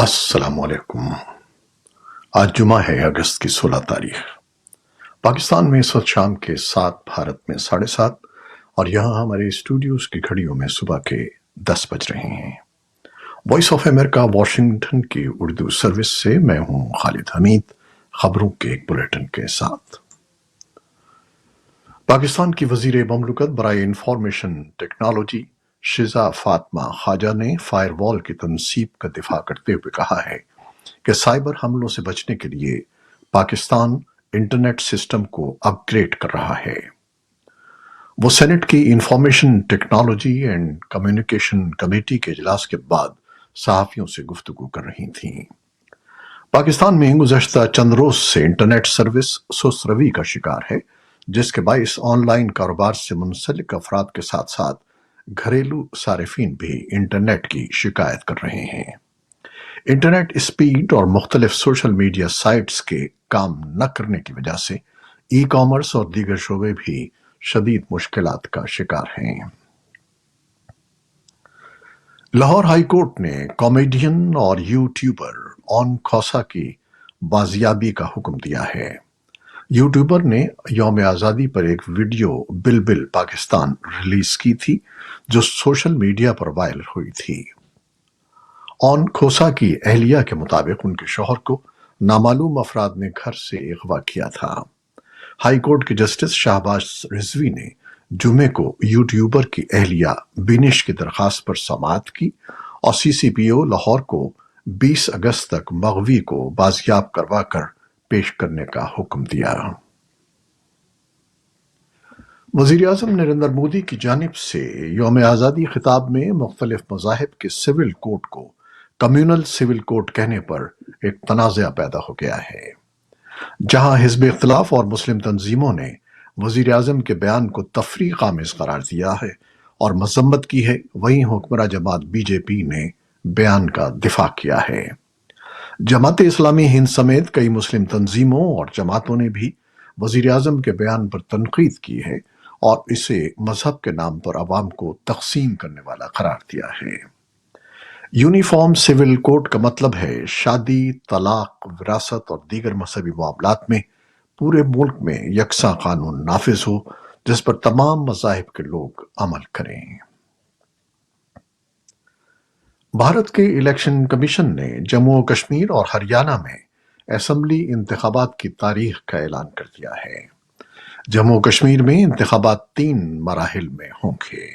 السلام علیکم۔ آج جمعہ ہے، اگست کی 16 تاریخ۔ پاکستان میں اس وقت شام کے 7، بھارت میں 7:30، اور یہاں ہمارے اسٹوڈیوز کی گھڑیوں میں صبح کے 10 بج رہے ہیں۔ وائس آف امریکہ واشنگٹن کی اردو سروس سے میں ہوں خالد حمید، خبروں کے ایک بلیٹن کے ساتھ۔ پاکستان کی وزیر مملکت برائے انفارمیشن ٹیکنالوجی شیزا فاطمہ خواجہ نے فائر وال کی تنصیب کا دفاع کرتے ہوئے کہا ہے کہ سائبر حملوں سے بچنے کے لیے پاکستان انٹرنیٹ سسٹم کو اپ گریڈ کر رہا ہے۔ وہ سینٹ کی information technology and communication committee کے اجلاس کے بعد صحافیوں سے گفتگو کر رہی تھیں۔ پاکستان میں گزشتہ چند روز سے انٹرنیٹ سروس سست روی کا شکار ہے، جس کے باعث آن لائن کاروبار سے منسلک افراد کے ساتھ ساتھ گھریلو صارفین بھی انٹرنیٹ کی شکایت کر رہے ہیں۔ انٹرنیٹ اسپیڈ اور مختلف سوشل میڈیا سائٹس کے کام نہ کرنے کی وجہ سے ای کامرس اور دیگر شعبے بھی شدید مشکلات کا شکار ہیں۔ لاہور ہائی کورٹ نے کامیڈین اور یوٹیوبر اون کھوسہ کی بازیابی کا حکم دیا ہے۔ یوٹیوبر نے یوم آزادی پر ایک ویڈیو بلبل پاکستان ریلیز کی تھی جو سوشل میڈیا پر وائرل ہوئی تھی۔ اون کھوسہ کی اہلیہ کے مطابق ان کے شوہر کو نامعلوم افراد نے گھر سے اغوا کیا تھا۔ ہائی کورٹ کے جسٹس شہباز رضوی نے جمعے کو یوٹیوبر کی اہلیہ بینش کی درخواست پر سماعت کی اور سی سی پی او لاہور کو 20 اگست تک مغوی کو بازیاب کروا کر پیش کرنے کا حکم دیا۔ وزیر اعظم نریندر مودی کی جانب سے یوم آزادی خطاب میں مختلف مذاہب کے سول کوڈ کو کمیونل سول کوڈ کہنے پر ایک تنازع پیدا ہو گیا ہے۔ جہاں حزب اختلاف اور مسلم تنظیموں نے وزیر اعظم کے بیان کو تفریق آمیز قرار دیا ہے اور مذمت کی ہے، وہیں حکمراں جماعت بی جے پی نے بیان کا دفاع کیا ہے۔ جماعت اسلامی ہند سمیت کئی مسلم تنظیموں اور جماعتوں نے بھی وزیر اعظم کے بیان پر تنقید کی ہے اور اسے مذہب کے نام پر عوام کو تقسیم کرنے والا قرار دیا ہے۔ یونیفارم سول کوڈ کا مطلب ہے شادی، طلاق، وراثت اور دیگر مذہبی معاملات میں پورے ملک میں یکساں قانون نافذ ہو جس پر تمام مذاہب کے لوگ عمل کریں۔ بھارت کے الیکشن کمیشن نے جموں و کشمیر اور ہریانہ میں اسمبلی انتخابات کی تاریخ کا اعلان کر دیا ہے۔ جموں و کشمیر میں انتخابات 3 مراحل میں ہوں گے۔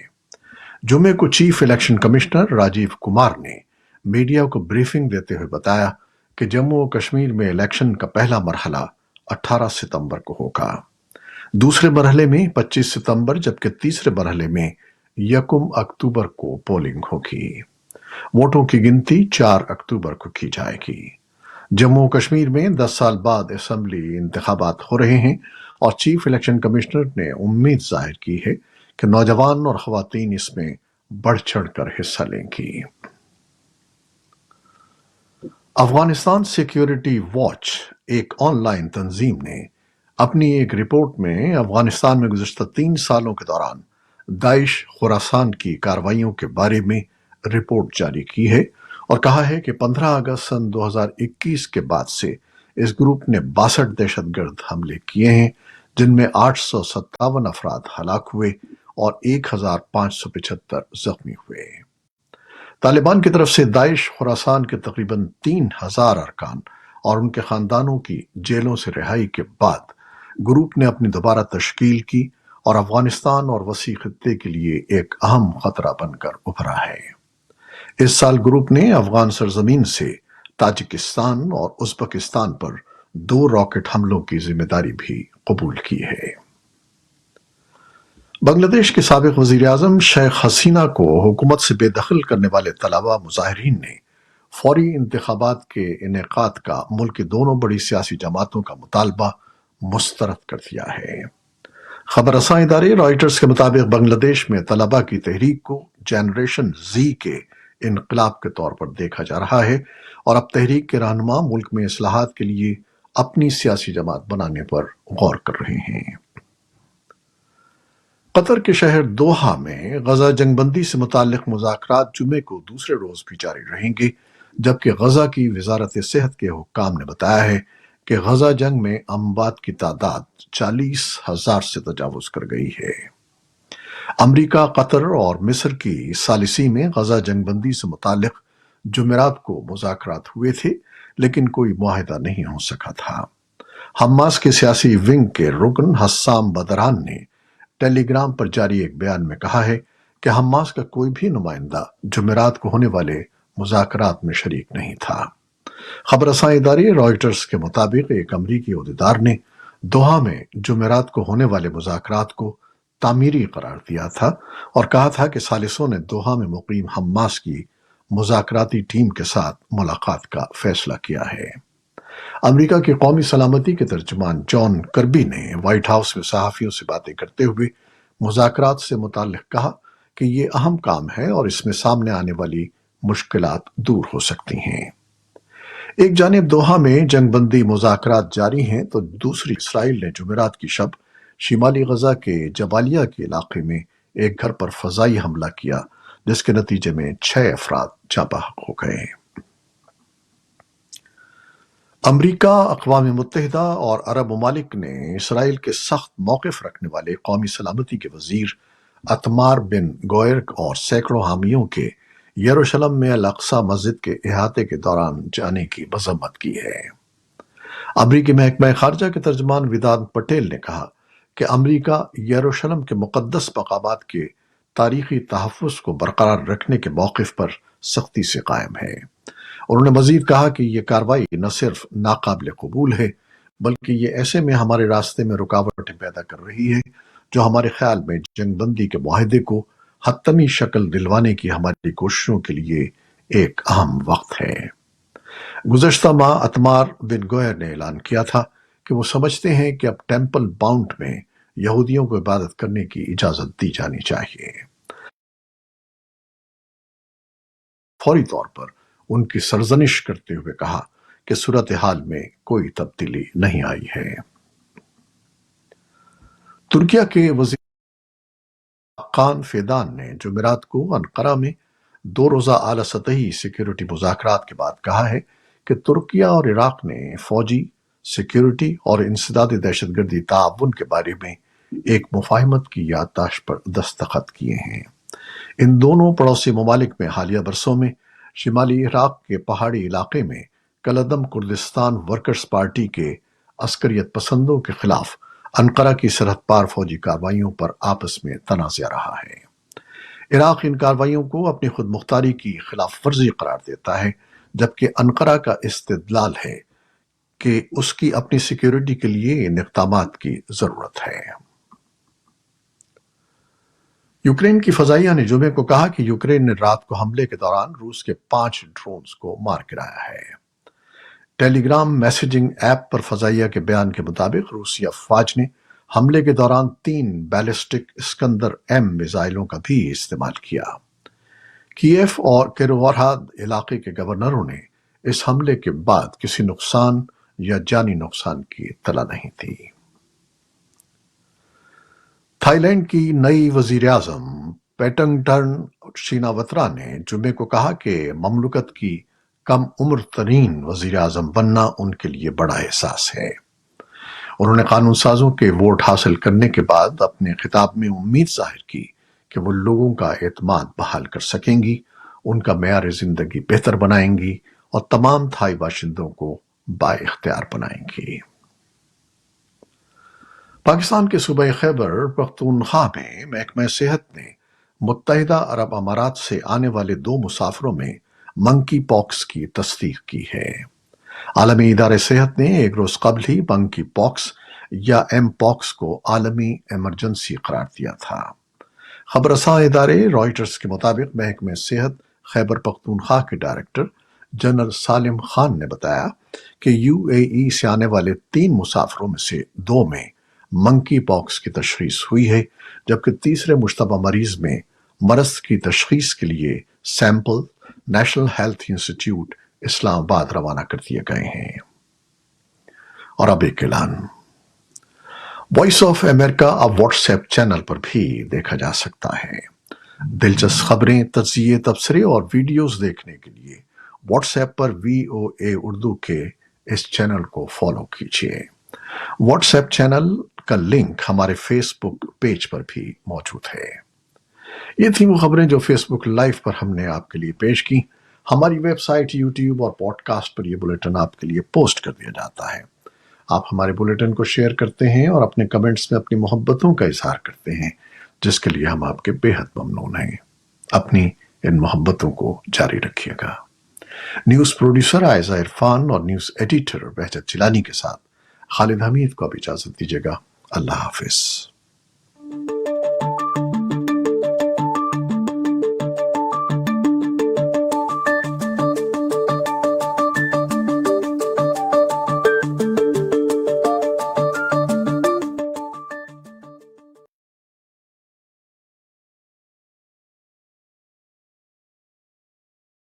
جمعے کو chief election commissioner Rajiv Kumar نے میڈیا کو بریفنگ دیتے ہوئے بتایا کہ جموں و کشمیر میں الیکشن کا پہلا مرحلہ 18 ستمبر کو ہوگا، دوسرے مرحلے میں 25 ستمبر جبکہ تیسرے مرحلے میں 1 اکتوبر کو پولنگ ہوگی۔ ووٹوں کی گنتی 4 اکتوبر کو کی جائے گی۔ جموں و کشمیر میں 10 سال بعد اسمبلی انتخابات ہو رہے ہیں اور چیف الیکشن کمشنر نے امید ظاہر کی ہے کہ نوجوان اور خواتین اس میں بڑھ چڑھ کر حصہ لیں گی۔ افغانستان سیکیورٹی واچ ایک آن لائن تنظیم نے اپنی ایک رپورٹ میں افغانستان میں گزشتہ 3 سالوں کے دوران داعش خراسان کی کارروائیوں کے بارے میں رپورٹ جاری کی ہے اور کہا ہے کہ 15 اگست سن 2021 کے بعد سے اس گروپ نے 62 دہشت گرد حملے کیے ہیں، جن میں 857 افراد ہلاک ہوئے اور 1575 زخمی ہوئے۔ طالبان کی طرف سے داعش خراسان کے تقریباً 3000 ارکان اور ان کے خاندانوں کی جیلوں سے رہائی کے بعد گروپ نے اپنی دوبارہ تشکیل کی اور افغانستان اور وسیع خطے کے لیے ایک اہم خطرہ بن کر ابھرا ہے۔ اس سال گروپ نے افغان سرزمین سے تاجکستان اور ازبکستان پر 2 راکٹ حملوں کی ذمہ داری بھی قبول کی ہے۔ بنگلہ دیش کے سابق وزیر اعظم شیخ حسینہ کو حکومت سے بے دخل کرنے والے طلباء مظاہرین نے فوری انتخابات کے انعقاد کا ملک کی دونوں بڑی سیاسی جماعتوں کا مطالبہ مسترد کر دیا ہے۔ خبر رساں ادارے رائٹرز کے مطابق بنگلہ دیش میں طلباء کی تحریک کو جنریشن زی کے انقلاب کے طور پر دیکھا جا رہا ہے اور اب تحریک کے رہنما ملک میں اصلاحات کے لیے اپنی سیاسی جماعت بنانے پر غور کر رہے ہیں۔ قطر کے شہر دوحہ میں غزہ جنگ بندی سے متعلق مذاکرات جمعے کو دوسرے روز بھی جاری رہیں گے، جبکہ غزہ کی وزارت صحت کے حکام نے بتایا ہے کہ غزہ جنگ میں اموات کی تعداد 40,000 سے تجاوز کر گئی ہے۔ امریکہ، قطر اور مصر کی ثالثی میں غزہ جنگ بندی سے متعلق جمعرات کو مذاکرات ہوئے تھے، لیکن کوئی معاہدہ نہیں ہو سکا تھا۔ حماس کے سیاسی ونگ کے رکن حسام بدران نے ٹیلی گرام پر جاری ایک بیان میں کہا ہے کہ حماس کا کوئی بھی نمائندہ جمعرات کو ہونے والے مذاکرات میں شریک نہیں تھا۔ خبر رساں ادارے رائٹرز کے مطابق ایک امریکی عہدیدار نے دوحہ میں جمعرات کو ہونے والے مذاکرات کو تعمیری قرار دیا تھا اور کہا تھا کہ ثالثوں نے دوحہ میں مقیم حماس کی مذاکراتی ٹیم کے ساتھ ملاقات کا فیصلہ کیا ہے۔ امریکا کی قومی سلامتی کے ترجمان جان کربی نے وائٹ ہاؤس میں صحافیوں سے باتیں کرتے ہوئے مذاکرات سے متعلق کہا کہ یہ اہم کام ہے اور اس میں سامنے آنے والی مشکلات دور ہو سکتی ہیں۔ ایک جانب دوحہ میں جنگ بندی مذاکرات جاری ہیں تو دوسری اسرائیل نے جمعرات کی شب شمالی غزہ کے جبالیہ کے علاقے میں ایک گھر پر فضائی حملہ کیا، جس کے نتیجے میں 6 افراد جاں بحق ہو گئے۔ امریکہ، اقوام متحدہ اور عرب ممالک نے اسرائیل کے سخت موقف رکھنے والے قومی سلامتی کے وزیر اتمار بن گوئر اور سینکڑوں حامیوں کے یروشلم میں الاقصی مسجد کے احاطے کے دوران جانے کی مذمت کی ہے۔ امریکی محکمہ خارجہ کے ترجمان ویدانت پٹیل نے کہا کہ امریکہ یروشلم کے مقدس مقامات کے تاریخی تحفظ کو برقرار رکھنے کے موقف پر سختی سے قائم ہے۔ انہوں نے مزید کہا کہ یہ کارروائی نہ صرف ناقابل قبول ہے، بلکہ یہ ایسے میں ہمارے راستے میں رکاوٹیں پیدا کر رہی ہے جو ہمارے خیال میں جنگ بندی کے معاہدے کو حتمی شکل دلوانے کی ہماری کوششوں کے لیے ایک اہم وقت ہے۔ گزشتہ ماہ اتمار بن گوئر نے اعلان کیا تھا کہ وہ سمجھتے ہیں کہ اب ٹیمپل باؤنٹ میں یہودیوں کو عبادت کرنے کی اجازت دی جانی چاہیے۔ فوری طور پر ان کی سرزنش کرتے ہوئے کہا کہ صورتحال میں کوئی تبدیلی نہیں آئی ہے۔ ترکیہ کے وزیر خان فیدان نے جمعرات کو انقرہ میں 2 روزہ اعلیٰ سطحی سیکیورٹی مذاکرات کے بعد کہا ہے کہ ترکیہ اور عراق نے فوجی، سیکیورٹی اور انسدادی دہشت گردی تعاون کے بارے میں ایک مفاہمت کی یادداشت پر دستخط کیے ہیں۔ ان دونوں پڑوسی ممالک میں حالیہ برسوں میں شمالی عراق کے پہاڑی علاقے میں کلدم کردستان ورکرز پارٹی کے عسکریت پسندوں کے خلاف انقرہ کی سرحد پار فوجی کارروائیوں پر آپس میں تنازع رہا ہے۔ عراق ان کارروائیوں کو اپنی خود مختاری کی خلاف ورزی قرار دیتا ہے، جبکہ انقرہ کا استدلال ہے کہ اس کی اپنی سیکیورٹی کے لیے ان اقدامات کی ضرورت ہے۔ یوکرین کی فضائیہ نے جمعے کو کہا کہ یوکرین نے رات کو حملے کے دوران روس کے 5 ڈرونز کو مار گرایا ہے۔ ٹیلی گرام میسیجنگ ایپ پر فضائیہ کے بیان کے مطابق روسی افواج نے حملے کے دوران 3 بیلسٹک اسکندر ایم میزائلوں کا بھی استعمال کیا۔ کیف اور کیرووہراد علاقے کے گورنروں نے اس حملے کے بعد کسی نقصان یا جانی نقصان کی اطلاع نہیں تھی۔ تھائی لینڈ کی نئی وزیر اعظم پیٹنگٹن شیناوترا نے جمعے کو کہا کہ مملکت کی کم عمر ترین وزیر اعظم بننا ان کے لیے بڑا احساس ہے۔ انہوں نے قانون سازوں کے ووٹ حاصل کرنے کے بعد اپنے خطاب میں امید ظاہر کی کہ وہ لوگوں کا اعتماد بحال کر سکیں گی، ان کا معیار زندگی بہتر بنائیں گی اور تمام تھائی باشندوں کو بااختیار بنائیں گی۔ پاکستان کے صوبہ خیبر پختونخوا میں محکمہ صحت نے متحدہ عرب امارات سے آنے والے 2 مسافروں میں منکی پاکس کی تصدیق کی ہے۔ عالمی ادارہ صحت نے ایک روز قبل ہی منکی پاکس یا ایم پاکس کو عالمی ایمرجنسی قرار دیا تھا۔ خبر رساں ادارے رائٹرز کے مطابق محکمہ صحت خیبر پختونخوا کے ڈائریکٹر جنرل سالم خان نے بتایا کہ یو اے ای سے آنے والے 3 مسافروں میں سے 2 میں منکی پاکس کی تشخیص ہوئی ہے، جبکہ تیسرے مشتبہ مریض میں مرض کی تشخیص کے لیے سیمپل نیشنل ہیلتھ انسٹیٹیوٹ اسلام آباد روانہ کر دیے گئے ہیں۔ اور اب ایک اعلان۔ وائس آف امریکہ اب واٹس ایپ چینل پر بھی دیکھا جا سکتا ہے۔ دلچسپ خبریں، تجزیے، تبصرے اور ویڈیوز دیکھنے کے لیے واٹس ایپ پر VOA اردو کے اس چینل کو فالو کیجیے۔ واٹس ایپ چینل کا لنک ہمارے فیس بک پیج پر بھی موجود ہے۔ یہ تھی وہ خبریں جو فیس بک لائیو پر ہم نے آپ کے لیے پیش کی۔ ہماری ویب سائٹ، یوٹیوب اور پوڈ کاسٹ پر یہ بلیٹن آپ کے لیے پوسٹ کر دیا جاتا ہے۔ آپ ہمارے بلیٹن کو شیئر کرتے ہیں اور اپنے کمنٹس میں اپنی محبتوں کا اظہار کرتے ہیں، جس کے لیے ہم آپ کے بے حد ممنون ہیں۔ اپنی ان محبتوں کو جاری رکھیے گا۔ نیوز پروڈیوسر عائزہ عرفان اور نیوز ایڈیٹر بہجت جیلانی کے ساتھ خالد حمید کو اب اجازت دیجیے گا۔ اللہ حافظ۔